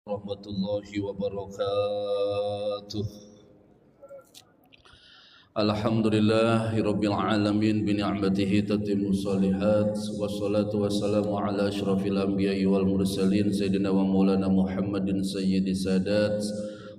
warahmatullahi wabarakatuh. Alhamdulillahirabbil alamin bi ni'matihi tatimmu shalihat wassalatu wassalamu ala asyrafil anbiya'i wal mursalin sayyidina wa maulana Muhammadin sayyidis sadat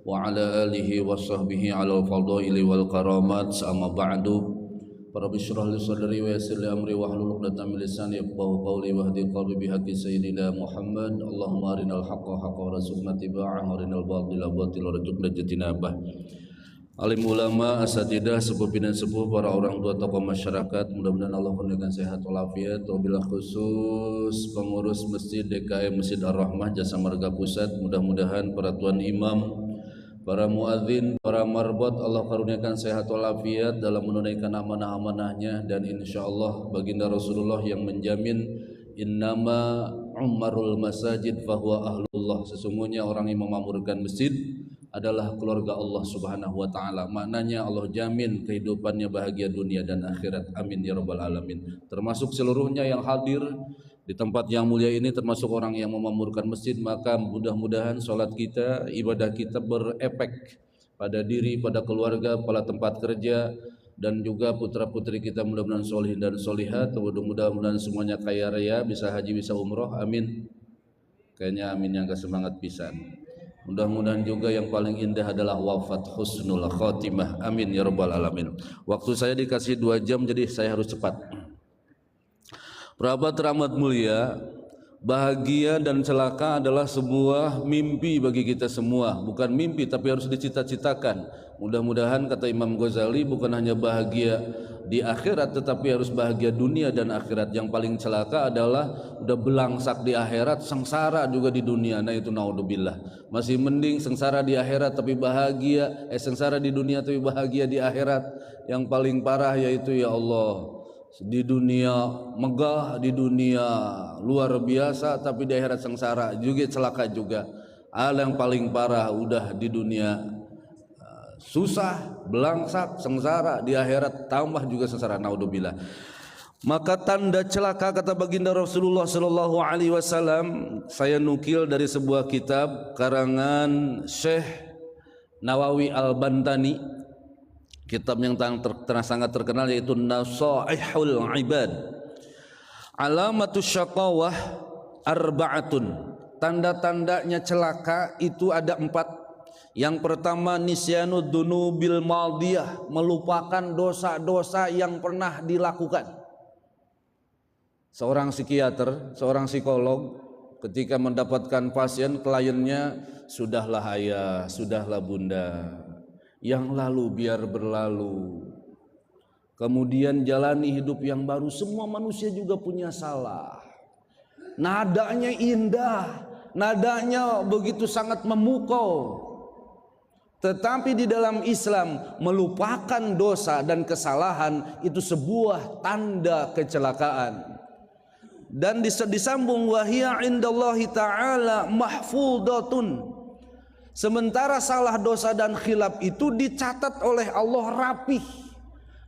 wa ala alihi wa sahbihi ala al-fadaili wal karamat amma ba'du. Rabbi shrah li sadri wa yassir li amri wahlul 'uqdatam min lisani yafqahu qawli wahdi qalbi bihaqqi sayyidina Muhammad. Allahumma arinal haqqa haqqan warzuqna ittiba'ah wa arinal batila batilan warzuqna ijtinabah. Alim ulama, asatidah, sepuh dan sepuh, para orang tua tokoh masyarakat, mudah-mudahan Allah memberikan sehat walafiat. Wabillahi khusus pengurus Masjid DKM Masjid Ar-Rahmah Jasa Marga Pusat, mudah-mudahan para tuan imam, para muadzin, para marbot, Allah karuniakan sehat walafiat dalam menunaikan amanah-amanahnya. Dan insyaallah baginda Rasulullah yang menjamin innama umarul masajid fahuwa ahlullah, sesungguhnya orang yang memakmurkan masjid adalah keluarga Allah subhanahu wa ta'ala. Maknanya Allah jamin kehidupannya bahagia dunia dan akhirat. Amin ya rabbal alamin. Termasuk seluruhnya yang hadir di tempat yang mulia ini, termasuk orang yang memakmurkan masjid. Maka mudah-mudahan sholat kita, ibadah kita berefek pada diri, pada keluarga, pada tempat kerja, dan juga putra putri kita mudah-mudahan solih dan solihat. Mudah-mudahan semuanya kaya raya, bisa haji, bisa umroh. Amin. Kayaknya amin yang kesemangat pisan. Mudah-mudahan juga yang paling indah adalah wafat husnul khotimah. Amin ya rabbal alamin. Waktu saya dikasih 2 jam, jadi saya harus cepat. Perabat rahmat mulia, bahagia dan celaka adalah sebuah mimpi bagi kita semua. Bukan mimpi, tapi harus dicita-citakan. Mudah-mudahan kata Imam Ghazali, bukan hanya bahagia di akhirat, tetapi harus bahagia dunia dan akhirat. Yang paling celaka adalah udah belangsak di akhirat, sengsara juga di dunia. Nah itu naudzubillah. Masih mending sengsara di akhirat tapi bahagia, sengsara di dunia tapi bahagia di akhirat. Yang paling parah yaitu ya Allah, di dunia megah, di dunia luar biasa, tapi di akhirat sengsara juga, celaka juga. Hal yang paling parah udah di dunia susah, belangsak, sengsara, di akhirat tambah juga sengsara. Naudzubillah. Maka tanda celaka kata baginda Rasulullah sallallahu alaihi wasallam, saya nukil dari sebuah kitab karangan Syekh Nawawi Al-Bantani, kitab yang sangat terkenal, yaitu Nasaihul Ibad. Alamatus syaqawah arba'atun, tanda-tandanya celaka itu ada 4. Yang pertama, nisyanud dunubil madiyah, melupakan dosa-dosa yang pernah dilakukan. Seorang psikiater, seorang psikolog ketika mendapatkan pasien, kliennya, sudahlah ayah, sudahlah bunda, yang lalu biar berlalu, kemudian jalani hidup yang baru. Semua manusia juga punya salah. Nadanya indah, nadanya begitu sangat memukau. Tetapi di dalam Islam, melupakan dosa dan kesalahan itu sebuah tanda kecelakaan. Dan disambung, wahia indallahi ta'ala mahfudatun, sementara salah, dosa dan khilaf itu dicatat oleh Allah rapih,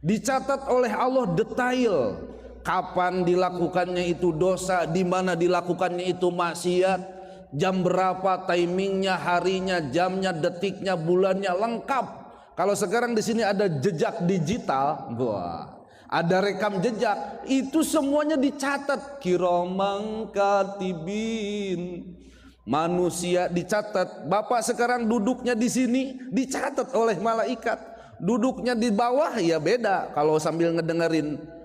dicatat oleh Allah detail. Kapan dilakukannya itu dosa, di mana dilakukannya itu maksiat, jam berapa, timingnya, harinya, jamnya, detiknya, bulannya, lengkap. Kalau sekarang di sini ada jejak digital, wah, ada rekam jejak, itu semuanya dicatat. Kiramang katibin, manusia dicatat. Bapak sekarang duduknya di sini dicatat oleh malaikat. Duduknya di bawah ya beda kalau sambil ngedengerin.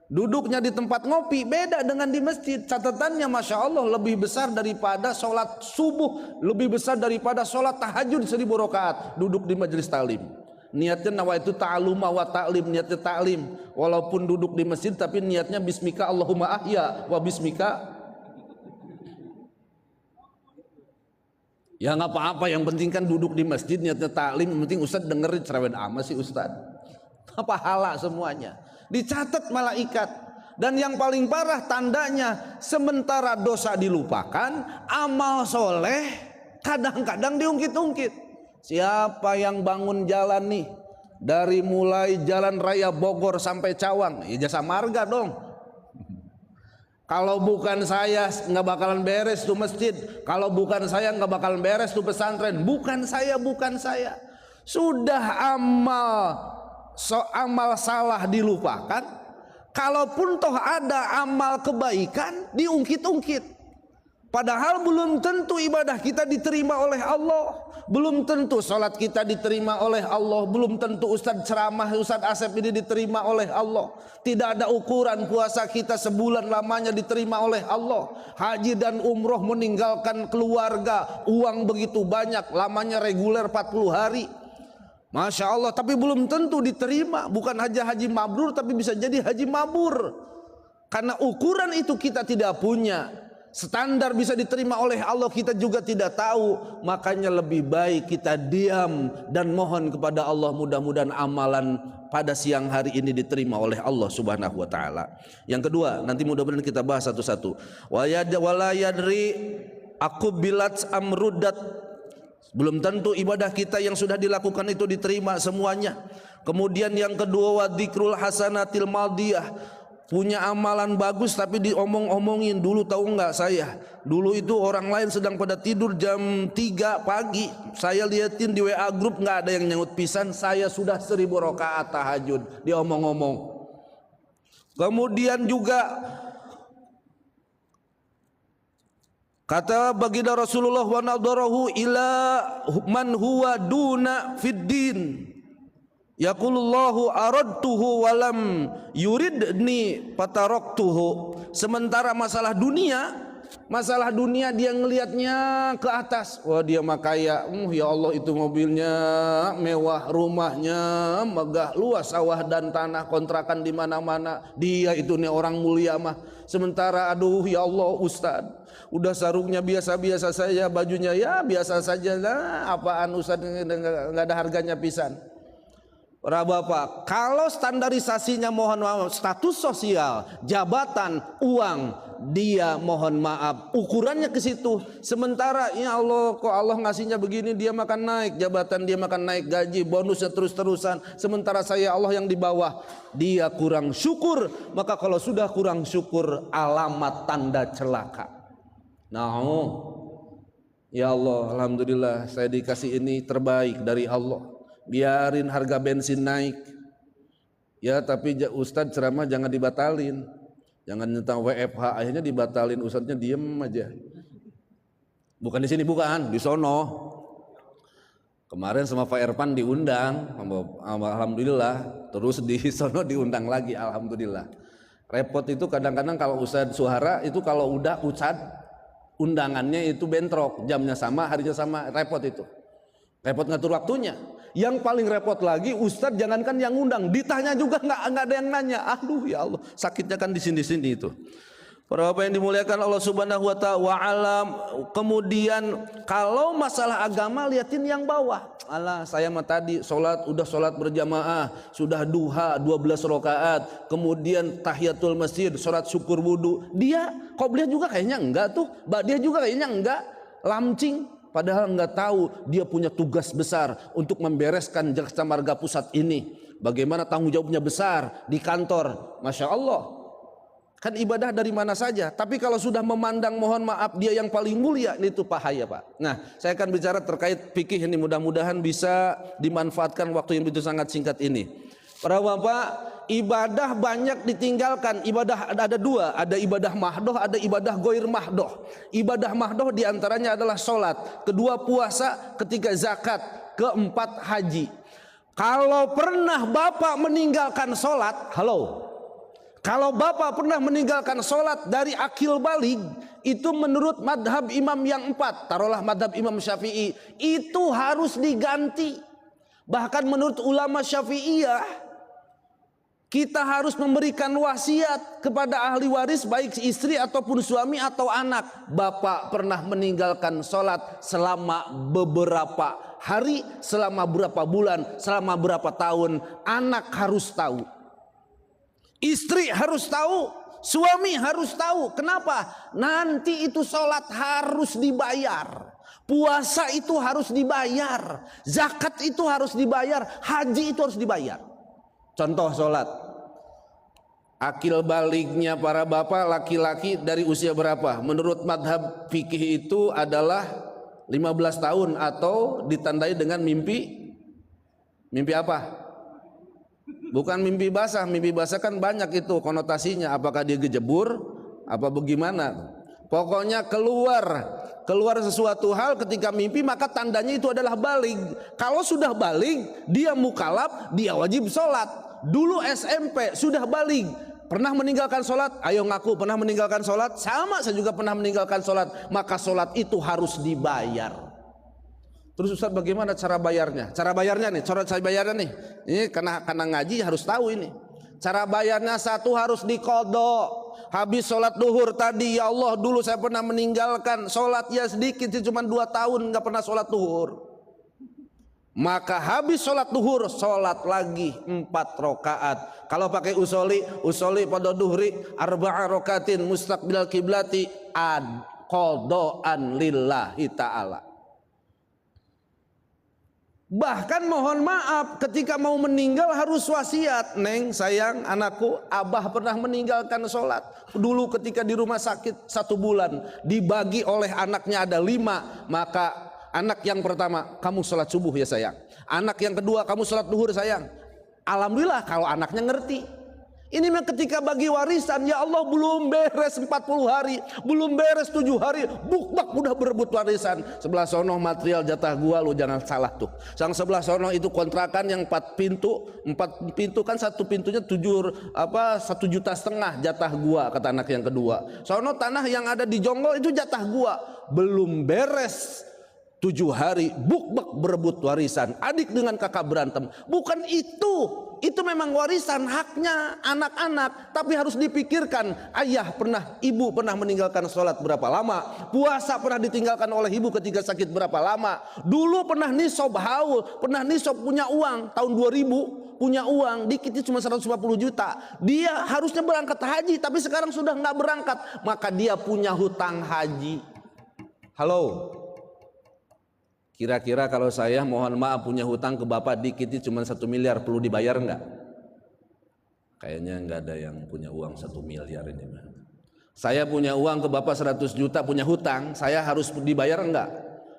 Duduknya di tempat ngopi beda dengan di masjid. Catatannya Masya Allah lebih besar daripada sholat subuh, lebih besar daripada sholat tahajud 1000 rakaat. Duduk di majelis taklim, niatnya nawaitu ta'aluma wa ta'lim, niatnya ta'lim. Walaupun duduk di masjid tapi niatnya bismika Allahumma ahya wa bismika. Ya nggak apa-apa, yang penting kan duduk di masjid niatnya ta'lim. Yang penting Ustadz dengerin, cerewet amat sih Ustadz. Pahala semuanya dicatat malaikat. Dan yang paling parah tandanya, sementara dosa dilupakan, amal soleh kadang-kadang diungkit-ungkit. Siapa yang bangun jalan nih, dari mulai jalan raya Bogor sampai Cawang, ya jasa marga dong. Kalau bukan saya nggak bakalan beres tuh masjid. Kalau bukan saya nggak bakalan beres tuh pesantren. Bukan saya, bukan saya. Sudah amal salah dilupakan. Kalaupun toh ada amal kebaikan diungkit-ungkit. Padahal belum tentu ibadah kita diterima oleh Allah. Belum tentu salat kita diterima oleh Allah. Belum tentu Ustadz ceramah Ustadz Asep ini diterima oleh Allah. Tidak ada ukuran puasa kita sebulan lamanya diterima oleh Allah. Haji dan umroh meninggalkan keluarga, uang begitu banyak, lamanya reguler 40 hari. Masya Allah, tapi belum tentu diterima. Bukan hanya haji mabrur, tapi bisa jadi haji mabur. Karena ukuran itu kita tidak punya. Standar bisa diterima oleh Allah kita juga tidak tahu. Makanya lebih baik kita diam dan mohon kepada Allah, mudah-mudahan amalan pada siang hari ini diterima oleh Allah Subhanahu wa taala. Yang kedua, nanti mudah-mudahan kita bahas satu-satu. Wala yadri akubilat amrudat. Belum tentu ibadah kita yang sudah dilakukan itu diterima semuanya. Kemudian yang kedua, wadzikrul hasanatil madiyah. Punya amalan bagus tapi diomong-omongin. Dulu tahu enggak saya, dulu itu orang lain sedang pada tidur jam 3 pagi, saya liatin di WA grup enggak ada yang nyaut pisan, saya sudah 1000 rakaat tahajud, diomong-omong. Kemudian juga kata baginda Rasulullah, wa nadarahu ila man huwa duna fid din. Yaqulullahu aradtuhu walam yuridni pataraktuhu. Sementara masalah dunia dia ngelihatnya ke atas. Wah, dia mah kaya. Ya Allah, itu mobilnya mewah, rumahnya megah, luas sawah dan tanah, kontrakan di mana-mana. Dia itu nih orang mulia mah. Sementara aduh ya Allah Ustaz, udah sarungnya biasa-biasa saja, bajunya ya biasa saja. Nah, apaan Ustaz, enggak ada harganya pisan. Para bapak, kalau standarisasinya mohon maaf status sosial, jabatan, uang, dia mohon maaf ukurannya ke situ. Sementara ya Allah, kok Allah ngasihnya begini, dia makan naik jabatan, dia makan naik gaji, bonusnya terus-terusan. Sementara saya Allah yang di bawah, dia kurang syukur. Maka kalau sudah kurang syukur, alamat tanda celaka. Nah, ya Allah, alhamdulillah saya dikasih ini terbaik dari Allah. Biarin harga bensin naik ya, tapi Ustadz ceramah jangan dibatalin, jangan tentang WFH akhirnya dibatalin, Ustadznya diem aja. Bukan di sini, bukan di sono. Kemarin sama Pak Erpan diundang, alhamdulillah, terus di sono diundang lagi, alhamdulillah. Repot itu kadang-kadang kalau Ustadz Suhara itu kalau udah Ustadz undangannya itu bentrok, jamnya sama, harinya sama, repot itu. Repot ngatur waktunya. Yang paling repot lagi, Ustadz jangankan yang undang, ditanya juga nggak ada yang nanya. Aduh ya Allah, sakitnya kan di sini itu. Para bapak yang dimuliakan Allah Subhanahu wa ta'ala. Kemudian kalau masalah agama liatin yang bawah. Alah, saya mah tadi udah sholat berjamaah, sudah duha 12 rakaat, kemudian tahiyatul masjid, sholat syukur wudu. Dia qobliyah juga kayaknya enggak tuh, ba'diyah juga kayaknya enggak, lamcing. Padahal nggak tahu dia punya tugas besar untuk membereskan Jaksa Marga Pusat ini. Bagaimana tanggung jawabnya besar di kantor. Masya Allah. Kan ibadah dari mana saja. Tapi kalau sudah memandang mohon maaf dia yang paling mulia, itu bahaya Pak. Nah, saya akan bicara terkait fikih ini. Mudah-mudahan bisa dimanfaatkan waktu yang begitu sangat singkat ini. Para bapak, ibadah banyak ditinggalkan. Ibadah ada dua, ada ibadah mahdoh, ada ibadah goir mahdoh. Ibadah mahdoh diantaranya adalah sholat, kedua puasa, ketiga zakat, keempat haji. Kalau pernah bapak meninggalkan sholat, kalau bapak pernah meninggalkan sholat dari akil balig, itu menurut madhab imam yang 4, taruhlah madhab imam Syafi'i, itu harus diganti. Bahkan menurut ulama Syafi'iyah, kita harus memberikan wasiat kepada ahli waris, baik istri ataupun suami atau anak. Bapak pernah meninggalkan sholat selama beberapa hari, selama berapa bulan, selama berapa tahun, anak harus tahu, istri harus tahu, suami harus tahu. Kenapa? Nanti itu sholat harus dibayar, puasa itu harus dibayar, zakat itu harus dibayar, haji itu harus dibayar. Contoh sholat, Akil balignya para bapak laki-laki dari usia berapa? Menurut madhab fikih itu adalah 15 tahun atau ditandai dengan mimpi. Mimpi apa? Bukan mimpi basah. Mimpi basah kan banyak itu konotasinya. Apakah dia gejebur? Apa bagaimana? Pokoknya keluar sesuatu hal ketika mimpi, maka tandanya itu adalah balig. Kalau sudah balig, dia mukallaf, dia wajib sholat. Dulu SMP sudah balig, pernah meninggalkan sholat, ayo ngaku pernah meninggalkan sholat. Sama, saya juga pernah meninggalkan sholat. Maka sholat itu harus dibayar. Terus Ustaz, bagaimana cara bayarnya? Cara bayarnya nih, cara saya bayarnya nih. Ini karena ngaji harus tahu ini. Cara bayarnya satu, harus diqadha. Habis sholat duhur tadi, ya Allah dulu saya pernah meninggalkan sholat ya sedikit, cuma 2 tahun nggak pernah sholat duhur. Maka habis sholat duhur, sholat lagi 4 rakaat. Kalau pakai usoli pada duhri 4 rakaatin mustaqbilal kiblati qadaan lillahi ta'ala. Bahkan mohon maaf, ketika mau meninggal harus wasiat. Neng sayang anakku, abah pernah meninggalkan sholat. Dulu ketika di rumah sakit 1 bulan, dibagi oleh anaknya ada 5. Maka anak yang pertama, kamu sholat subuh ya sayang. Anak yang kedua, kamu sholat duhur sayang. Alhamdulillah kalau anaknya ngerti. Ini mah ketika bagi warisan, ya Allah belum beres 40 hari, belum beres 7 hari, bukbak udah berebut warisan. Sebelah sono material jatah gua, lu jangan salah tuh. Sang sebelah sono itu kontrakan yang 4 pintu kan, 1 pintunya 1,5 juta jatah gua, kata anak yang kedua. Sono tanah yang ada di Jonggol itu jatah gua, belum beres 7 hari, bukbak berebut warisan. Adik dengan kakak berantem. Bukan itu memang warisan haknya anak-anak, tapi harus dipikirkan. Ibu pernah meninggalkan sholat berapa lama? Puasa pernah ditinggalkan oleh ibu ketika sakit berapa lama? Dulu pernah nisob haul, pernah nisob punya uang tahun 2000, punya uang dikit cuma 150 juta. Dia harusnya berangkat haji, tapi sekarang sudah nggak berangkat, maka dia punya hutang haji. Halo, kira-kira kalau saya mohon maaf punya hutang ke bapak dikit cuma 1 miliar, perlu dibayar enggak? Kayaknya enggak ada yang punya uang 1 miliar ini. Saya punya uang ke bapak 100 juta, punya hutang, saya harus dibayar enggak?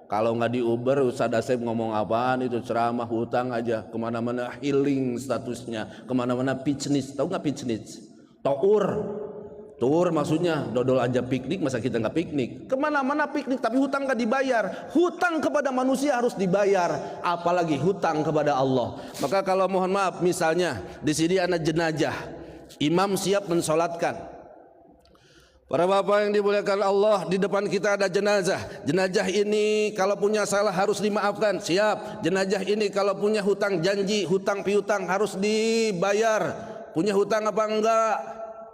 Kalau enggak di Uber, Ustaz Asep ngomong apaan itu, ceramah hutang aja, kemana-mana healing statusnya, kemana-mana pitchnis, tahu nggak pitchnis? Tur maksudnya dodol aja piknik, masa kita nggak piknik? Kemana-mana piknik tapi hutang nggak dibayar. Hutang kepada manusia harus dibayar, apalagi hutang kepada Allah. Maka kalau mohon maaf, misalnya di sini ada jenazah, imam siap mensolatkan. Para bapak yang dimuliakan Allah, di depan kita ada jenazah. Jenazah ini kalau punya salah harus dimaafkan, siap. Jenazah ini kalau punya hutang janji, hutang piutang harus dibayar. Punya hutang apa enggak?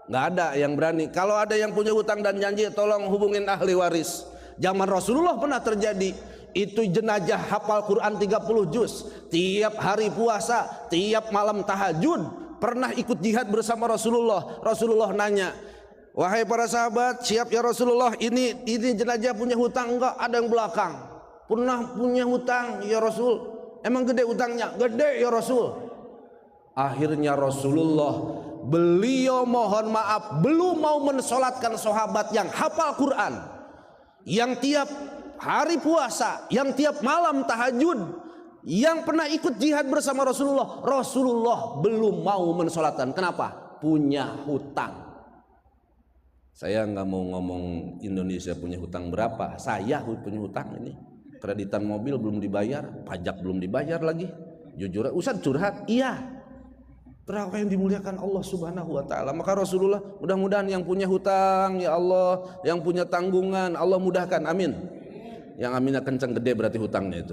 Nggak ada yang berani. Kalau ada yang punya hutang dan janji, tolong hubungin ahli waris. Zaman Rasulullah pernah terjadi. Itu jenazah hafal Quran 30 juz, tiap hari puasa, tiap malam tahajud, pernah ikut jihad bersama Rasulullah. Rasulullah nanya, wahai para sahabat, siap ya Rasulullah, ini jenazah punya hutang enggak? Ada yang belakang, pernah punya hutang ya Rasul. Emang gede hutangnya? Gede ya Rasul. Akhirnya Rasulullah, beliau mohon maaf belum mau mensolatkan sahabat yang hafal Quran, yang tiap hari puasa, yang tiap malam tahajud, yang pernah ikut jihad bersama Rasulullah. Rasulullah belum mau mensolatkan. Kenapa? Punya hutang. Saya nggak mau ngomong Indonesia punya hutang berapa. Saya punya hutang ini. Kreditan mobil belum dibayar, pajak belum dibayar lagi. Jujur, Ustaz curhat, iya. Berapa yang dimuliakan Allah Subhanahu wa taala. Maka Rasulullah, mudah-mudahan yang punya hutang ya Allah, yang punya tanggungan Allah mudahkan, amin. Yang aminnya kencang gede berarti hutangnya itu.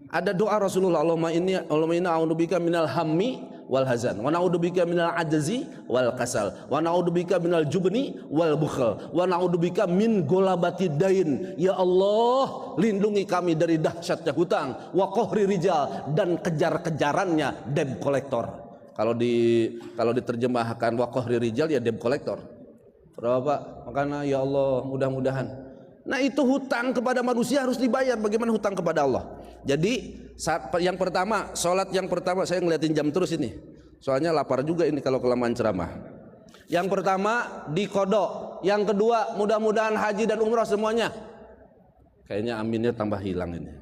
Ada doa Rasulullah, Allahumma inna a'udzubika minal hammi wal hazan, wa na'udzubika minal ajzi wal kasal, wa na'udzubika minal jubni wal bukhl, wa na'udzubika min golabati dain. Ya Allah, lindungi kami dari dahsyatnya hutang, wa qahri rijal, dan kejar-kejarannya debt collector. Kalau diterjemahkan waqahri rijal ya debt collector. Berapa? Makanya ya Allah mudah-mudahan. Nah itu hutang kepada manusia harus dibayar. Bagaimana hutang kepada Allah? Jadi yang pertama, sholat yang pertama, saya ngeliatin jam terus ini. Soalnya lapar juga ini kalau kelamaan ceramah. Yang pertama dikodok, yang kedua mudah-mudahan haji dan umroh semuanya. Kayaknya aminnya tambah hilang ini.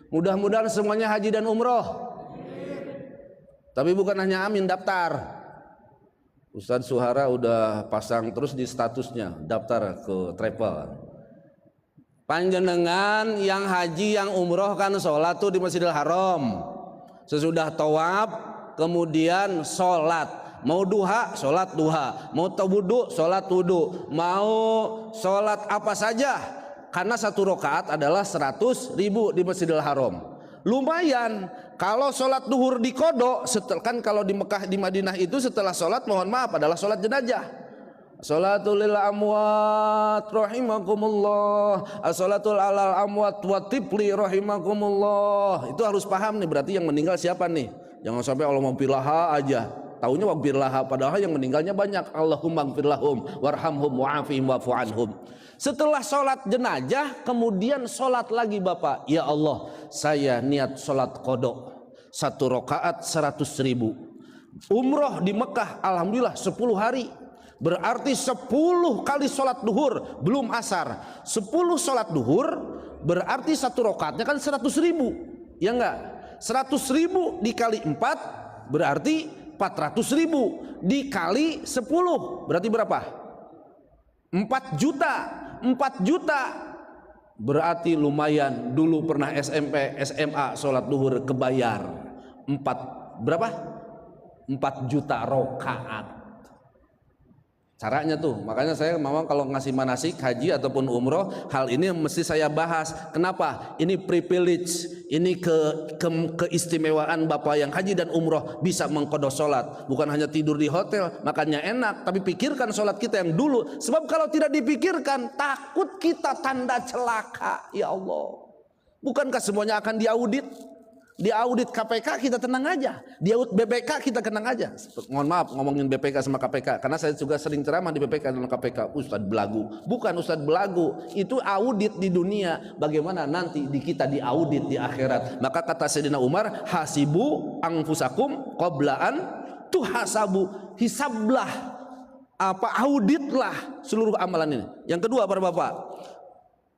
Mudah-mudahan semuanya haji dan umroh. Tapi bukan hanya amin, daftar. Ustadz Suhara udah pasang terus di statusnya, daftar ke travel. Panjenengan yang haji yang umroh kan sholat tuh di Masjidil Haram. Sesudah tawaf kemudian sholat. Mau duha, sholat duha. Mau wudu, sholat wudu. Mau sholat apa saja. Karena satu rakaat adalah 100.000 di Masjidil Haram. Lumayan. Kalau sholat duhur di kodok, kan kalau di Mekah di Madinah itu setelah sholat mohon maaf adalah sholat jenazah. Sholatul lil amwat rahimakumullah, as-sholatul alal amwat wa tibli rahimakumullah. Itu harus paham nih, berarti yang meninggal siapa nih? Jangan sampai Allah maghfirlaha aja. Taunya waghfirlaha, padahal yang meninggalnya banyak. Allahumma maghfirlahum warhamhum wa'afihim wa'fu anhum. Setelah sholat jenazah kemudian sholat lagi Bapak. Ya Allah, saya niat sholat kodok 1 rakaat 100.000. Umroh di Mekah alhamdulillah 10 hari. Berarti 10 kali sholat duhur belum asar. 10 sholat duhur berarti 1 rakaatnya kan 100.000. Ya enggak? 100.000 dikali 4 berarti 400.000 dikali 10 berarti berapa? 4 juta. 4 juta berarti lumayan. Dulu pernah SMP, SMA sholat duhur kebayar 4 berapa? 4 juta rakaat. Caranya tuh, makanya saya memang kalau ngasih manasik haji ataupun umroh, hal ini mesti saya bahas. Kenapa? Ini privilege, ini keistimewaan Bapak yang haji dan umroh bisa mengqadha sholat. Bukan hanya tidur di hotel, makanya enak. Tapi pikirkan sholat kita yang dulu. Sebab kalau tidak dipikirkan, takut kita tanda celaka. Ya Allah, bukankah semuanya akan diaudit? Di audit KPK kita tenang aja, di audit BPK kita tenang aja. Mohon maaf ngomongin BPK sama KPK, karena saya juga sering ceramah di BPK dan KPK. Ustadz belagu, bukan Ustadz belagu, itu audit di dunia. Bagaimana nanti di kita diaudit di akhirat? Maka kata Sayyidina Umar, hasibu anfusakum qablaan tuhasabu. Hisablah, auditlah seluruh amalan ini. Yang kedua para bapak,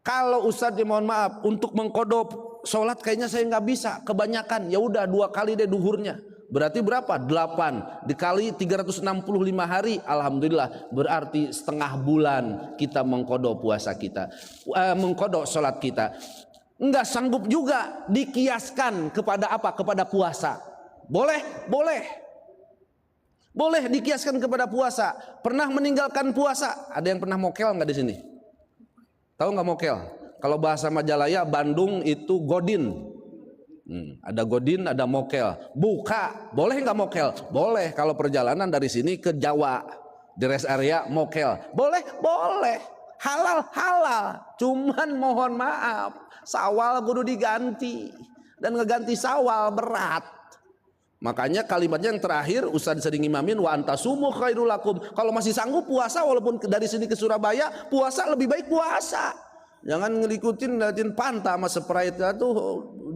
kalau Ustadz mohon maaf untuk mengqadha sholat kayaknya saya nggak bisa, kebanyakan. Ya udah 2 kali deh duhurnya. Berarti berapa? 8 dikali 365 hari. Alhamdulillah, berarti setengah bulan kita mengqadha puasa kita, mengqadha sholat kita. Enggak sanggup juga dikiaskan kepada apa? Kepada puasa. Boleh, boleh. Boleh dikiaskan kepada puasa. Pernah meninggalkan puasa? Ada yang pernah mokel nggak di sini? Tahu nggak mokel? Kalau bahasa Majalaya, Bandung itu godin. Ada godin, ada mokel. Buka, boleh nggak mokel? Boleh. Kalau perjalanan dari sini ke Jawa, di rest area mokel. Boleh, boleh. Halal, halal. Cuman mohon maaf, sawal kudu diganti. Dan ngeganti sawal berat. Makanya kalimatnya yang terakhir Ustadz sering imamin, wa antasumu khairul lakum. Kalau masih sanggup puasa, walaupun dari sini ke Surabaya, puasa lebih baik puasa. Jangan ngikutin liatin Fanta sama Sprite itu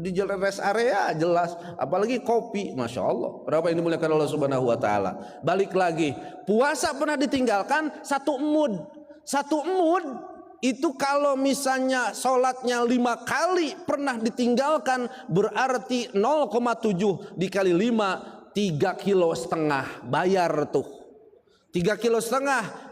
di jalan rest area jelas, apalagi kopi. Masya Allah, berapa ini dimuliakan Allah Subhanahu Wa Taala. Balik lagi, puasa pernah ditinggalkan 1 mood. 1 mood itu kalau misalnya sholatnya 5 kali pernah ditinggalkan, berarti 0,7 dikali 5 3,5 kilo bayar tuh. 3,5 kilo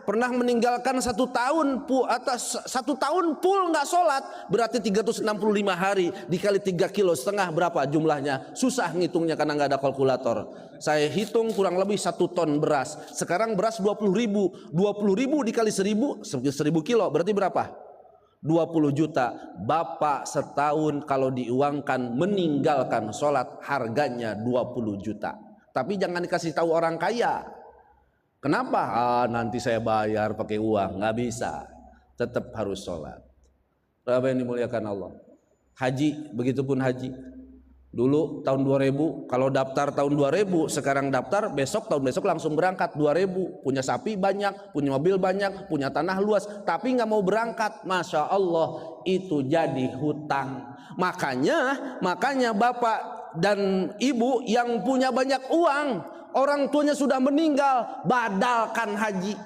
pernah meninggalkan 1 tahun atas 1 tahun full nggak sholat, berarti 365 hari dikali 3,5 kilo berapa jumlahnya? Susah ngitungnya karena nggak ada kalkulator. Saya hitung kurang lebih 1 ton beras. Sekarang beras 20.000, 20.000 dikali 1.000 kilo berarti berapa? 20 juta. Bapak setahun kalau diuangkan meninggalkan sholat harganya 20 juta. Tapi jangan dikasih tahu orang kaya. Kenapa? Nanti saya bayar pakai uang. Nggak bisa. Tetap harus sholat. Berapa yang dimuliakan Allah? Haji, begitupun haji. Dulu tahun 2000, kalau daftar tahun 2000, sekarang daftar besok, tahun besok langsung berangkat 2000. Punya sapi banyak, punya mobil banyak, punya tanah luas, tapi nggak mau berangkat. Masya Allah, itu jadi hutang. Makanya Bapak dan Ibu yang punya banyak uang, orang tuanya sudah meninggal, badalkan haji.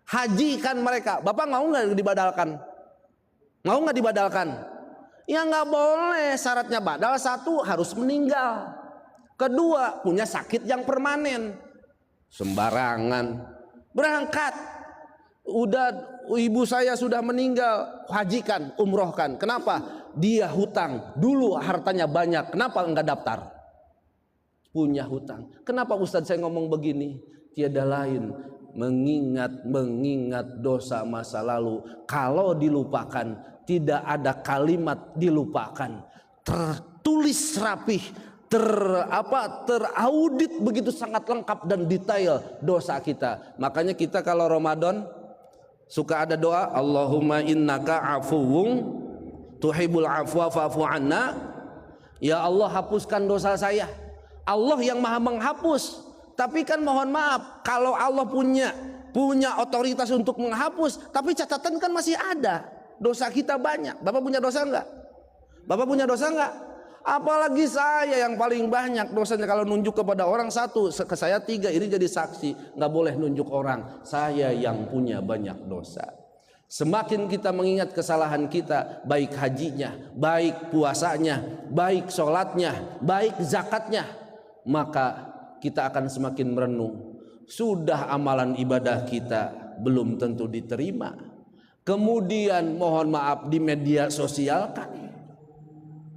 Hajikan mereka. Bapak mau nggak dibadalkan? Mau nggak dibadalkan? Ya nggak boleh. Syaratnya badal, satu harus meninggal, kedua punya sakit yang permanen. Sembarangan berangkat. Udah ibu saya sudah meninggal, hajikan, umrohkan. Kenapa? Dia hutang dulu, hartanya banyak. Kenapa nggak daftar? Punya hutang. Kenapa Ustadz saya ngomong begini? Tiada lain, mengingat dosa masa lalu. Kalau dilupakan, tidak ada kalimat dilupakan. Tertulis rapih, teraudit begitu sangat lengkap dan detail dosa kita. Makanya kita kalau Ramadan suka ada doa, Allahumma innaka afuwun tuhibbul afwa fa'fu anna. Ya Allah, hapuskan dosa saya. Allah yang maha menghapus. Tapi kan mohon maaf, kalau Allah punya otoritas untuk menghapus, tapi catatan kan masih ada. Dosa kita banyak. Bapak punya dosa enggak? Bapak punya dosa enggak? Apalagi saya yang paling banyak dosanya. Kalau nunjuk kepada orang satu, ke saya tiga, ini jadi saksi. Nggak boleh nunjuk orang. Saya yang punya banyak dosa. Semakin kita mengingat kesalahan kita, baik hajinya, baik puasanya, baik sholatnya, baik zakatnya, maka kita akan semakin merenung. Sudah amalan ibadah kita belum tentu diterima. Kemudian mohon maaf di media sosial kan,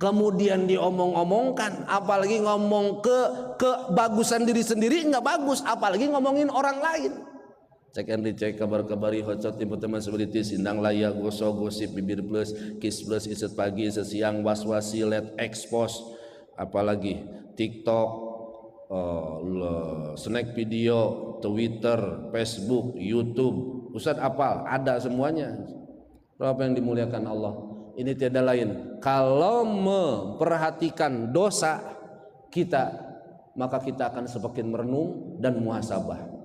kemudian diomong-omongkan, apalagi ngomong kebagusan diri sendiri nggak bagus, apalagi ngomongin orang lain. Cek and recheck, kabar-kabari, hotshot, info teman seperti sindang layak, gosok, gosip, bibir plus, kiss plus, iset pagi, iset siang, was-wasi, let expose, apalagi TikTok, snack video, Twitter, Facebook, YouTube, Ustadz apal, ada semuanya. Berapa yang dimuliakan Allah? Ini tiada lain, kalau memperhatikan dosa kita, maka kita akan semakin merenung dan muhasabah.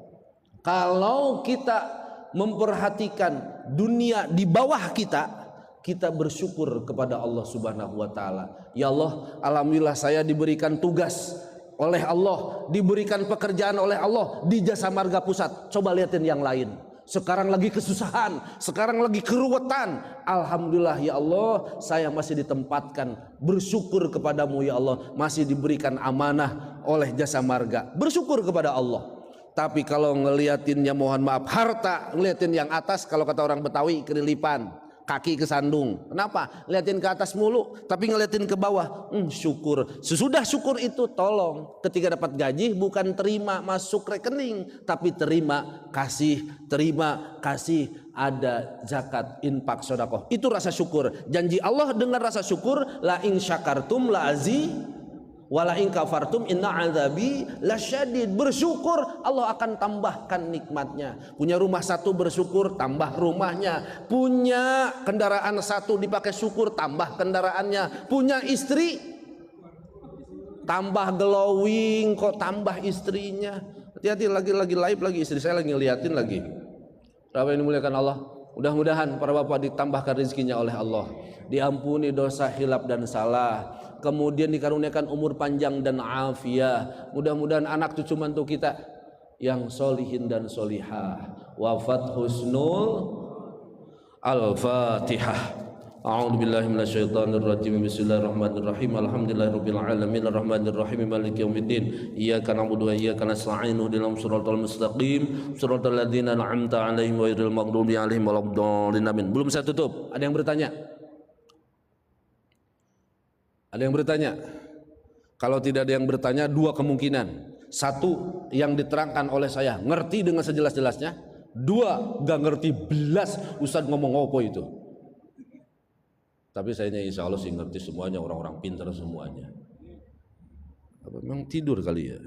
Kalau kita memperhatikan dunia di bawah kita, kita bersyukur kepada Allah Subhanahu wa taala. Ya Allah, alhamdulillah saya diberikan tugas oleh Allah, diberikan pekerjaan oleh Allah di Jasa Marga Pusat. Coba lihatin yang lain. Sekarang lagi kesusahan, sekarang lagi keruwetan. Alhamdulillah ya Allah, saya masih ditempatkan. Bersyukur kepadamu ya Allah, masih diberikan amanah oleh Jasa Marga. Bersyukur kepada Allah. Tapi kalau ngeliatinnya mohon maaf harta, ngeliatin yang atas, kalau kata orang Betawi kelilipan, kaki kesandung. Kenapa? Ngeliatin ke atas mulu, tapi ngeliatin ke bawah. Syukur. Sesudah syukur itu tolong, ketika dapat gaji bukan terima masuk rekening, tapi terima kasih, ada zakat, infak, sedekah. Itu rasa syukur. Janji Allah dengan rasa syukur, la in syakartum la wala in kafartum inna azabi lasyadid. Bersyukur Allah akan tambahkan nikmatnya. Punya rumah satu bersyukur, tambah rumahnya. Punya kendaraan satu dipakai syukur, tambah kendaraannya. Punya istri, tambah glowing, kok tambah istrinya. Hati-hati, lagi live lagi, istri saya lagi ngeliatin lagi. Berapa yang dimuliakan Allah? Mudah-mudahan para bapak ditambahkan rezekinya oleh Allah, diampuni dosa hilaf dan salah, kemudian dikaruniakan umur panjang dan afiat. Mudah-mudahan anak cucu mantu kita yang solihin dan solihah. Wafat husnul. Al-Fatihah. A'udzu billahi minasyaitonir rajim. Bismillahirrahmanirrahim. Alhamdulillahirabbil alamin arrahmanir rahim maliki yaumiddin. Iyyaka na'budu wa iyyaka nasta'in. Ihdinas siratal mustaqim. Siratal ladzina an'amta 'alaihim ghairil maghdubi 'alaihim waladdallin. Amin. Belum saya tutup. Ada yang bertanya? Ada yang bertanya? Kalau tidak ada yang bertanya, dua kemungkinan. Satu, yang diterangkan oleh saya ngerti dengan sejelas-jelasnya. Dua, gak ngerti belas Ustadz ngomong apa itu. Tapi saya insya Allah sih ngerti semuanya, orang-orang pintar semuanya. Apa memang tidur kali ya?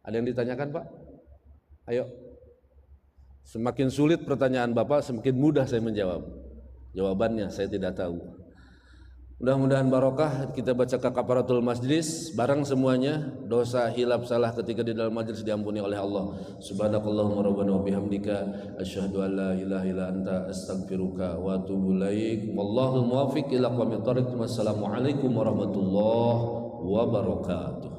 Ada yang ditanyakan Pak? Ayo. Semakin sulit pertanyaan Bapak, semakin mudah saya menjawab. Jawabannya saya tidak tahu. Mudah-mudahan barokah. Kita baca kafaratul majlis bareng semuanya. Dosa hilaf salah ketika di dalam majlis diampuni oleh Allah. Subhanakallahumma rabbana wa bihamdika asyhadu an la ilaha illa anta astaghfiruka wa atubu ilaik. Wallahul muwaffiq ila aqwamit thoriq. Wassalamualaikum warahmatullahi wabarakatuh.